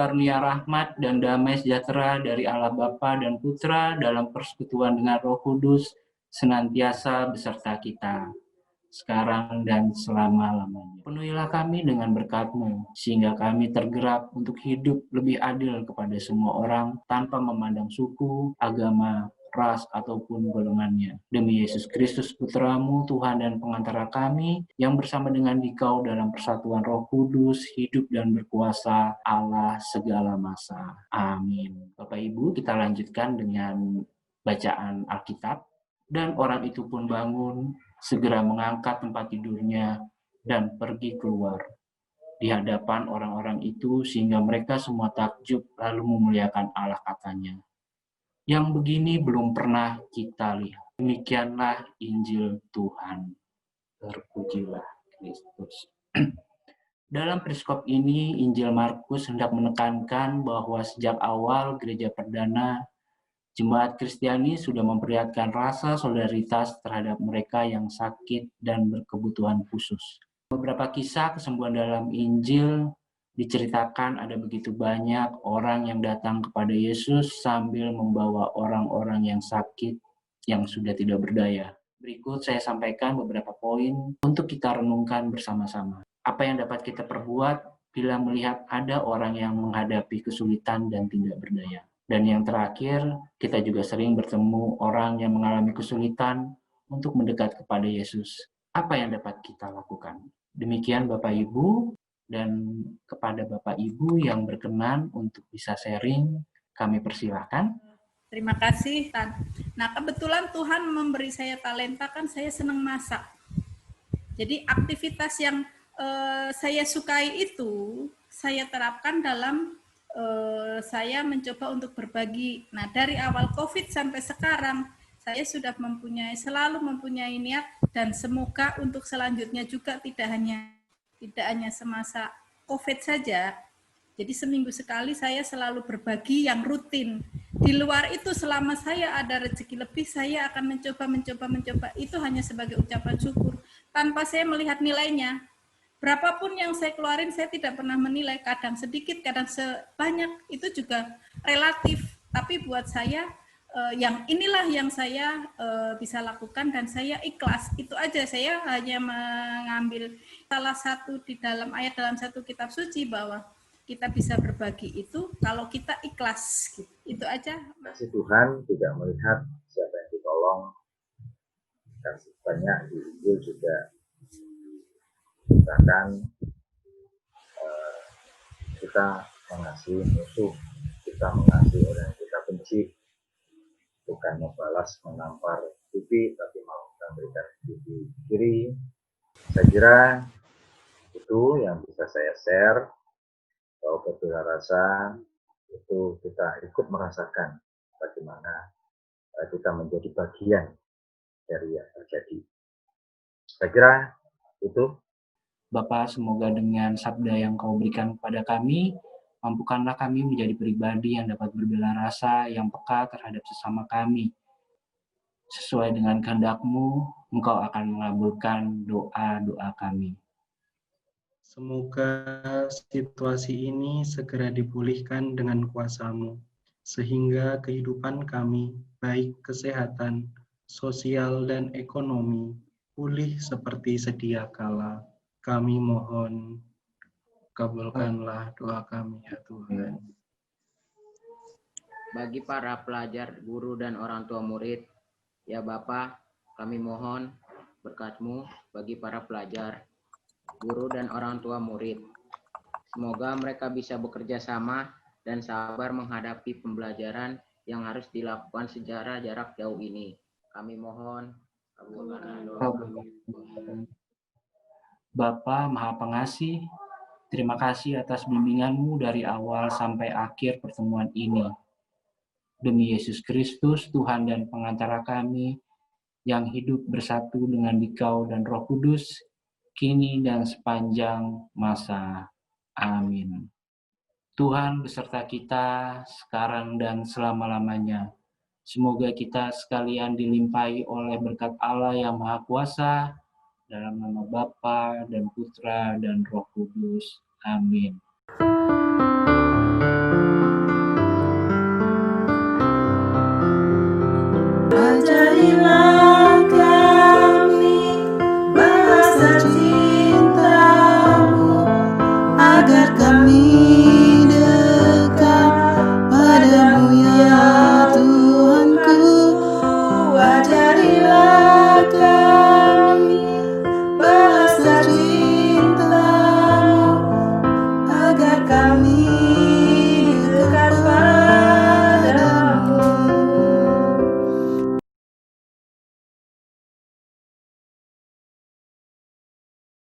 karunia rahmat dan damai sejahtera dari Allah Bapa dan Putra dalam persekutuan dengan Roh Kudus senantiasa beserta kita, sekarang dan selama-lamanya. Penuhilah kami dengan berkat-Mu, sehingga kami tergerak untuk hidup lebih adil kepada semua orang, tanpa memandang suku, agama, ras, ataupun golongannya. Demi Yesus Kristus, Putra-Mu, Tuhan dan pengantara kami, yang bersama dengan Dikau dalam persatuan Roh Kudus, hidup dan berkuasa Allah segala masa. Amin. Bapak Ibu, kita lanjutkan dengan bacaan Alkitab. Dan orang itu pun bangun, segera mengangkat tempat tidurnya, dan pergi keluar di hadapan orang-orang itu, sehingga mereka semua takjub lalu memuliakan Allah, katanya, "Yang begini belum pernah kita lihat." Demikianlah Injil Tuhan. Terpujilah Kristus. Dalam periskop ini, Injil Markus hendak menekankan bahwa sejak awal gereja perdana, Jemaat Kristiani sudah memperlihatkan rasa solidaritas terhadap mereka yang sakit dan berkebutuhan khusus. Beberapa kisah kesembuhan dalam Injil diceritakan ada begitu banyak orang yang datang kepada Yesus sambil membawa orang-orang yang sakit yang sudah tidak berdaya. Berikut saya sampaikan beberapa poin untuk kita renungkan bersama-sama. Apa yang dapat kita perbuat bila melihat ada orang yang menghadapi kesulitan dan tidak berdaya? Dan yang terakhir, kita juga sering bertemu orang yang mengalami kesulitan untuk mendekat kepada Yesus. Apa yang dapat kita lakukan? Demikian Bapak Ibu, dan kepada Bapak Ibu yang berkenan untuk bisa sharing, kami persilahkan. Terima kasih, Tan. Nah, kebetulan Tuhan memberi saya talenta, kan saya senang masak. Jadi aktivitas yang saya sukai itu, saya terapkan dalam saya mencoba untuk berbagi. Nah, dari awal COVID sampai sekarang, saya sudah selalu mempunyai niat, dan semoga untuk selanjutnya juga tidak hanya semasa COVID saja. Jadi seminggu sekali saya selalu berbagi yang rutin. Di luar itu, selama saya ada rezeki lebih, saya akan mencoba. Itu hanya sebagai ucapan syukur, tanpa saya melihat nilainya. Berapapun yang saya keluarin, saya tidak pernah menilai, kadang sedikit, kadang sebanyak, itu juga relatif. Tapi buat saya, yang inilah yang saya bisa lakukan, dan saya ikhlas. Itu aja, saya hanya mengambil salah satu di dalam ayat dalam satu kitab suci, bahwa kita bisa berbagi itu kalau kita ikhlas. Itu aja. Kasih Tuhan tidak melihat siapa yang ditolong. Kasih banyak di Injil juga bahkan kita mengasihi musuh, kita mengasihi orang yang kita benci, bukan membalas menampar pipi, tapi mau memberikan pipi kiri. Saya kira itu yang bisa saya share. Kalau berbeda rasa itu kita ikut merasakan bagaimana kita menjadi bagian dari yang terjadi. Saya kira itu. Bapa, semoga dengan sabda yang Kau berikan kepada kami, mampukanlah kami menjadi pribadi yang dapat berbela rasa, yang peka terhadap sesama kami. Sesuai dengan kehendak-Mu, Engkau akan mengabulkan doa-doa kami. Semoga situasi ini segera dipulihkan dengan kuasa-Mu, sehingga kehidupan kami, baik kesehatan, sosial, dan ekonomi, pulih seperti sedia kala. Kami mohon, kabulkanlah doa kami, ya Tuhan. Bagi para pelajar, guru, dan orang tua murid, ya Bapa, kami mohon berkat-Mu bagi para pelajar, guru, dan orang tua murid. Semoga mereka bisa bekerja sama dan sabar menghadapi pembelajaran yang harus dilakukan secara jarak jauh ini. Kami mohon kabulkanlah doa kami. Bapa Maha Pengasih, terima kasih atas bimbingan-Mu dari awal sampai akhir pertemuan ini. Demi Yesus Kristus, Tuhan dan pengantara kami, yang hidup bersatu dengan Dikau dan Roh Kudus, kini dan sepanjang masa. Amin. Tuhan beserta kita sekarang dan selama-lamanya. Semoga kita sekalian dilimpahi oleh berkat Allah yang Maha Kuasa, dalam nama Bapa dan Putra dan Roh Kudus. Amin.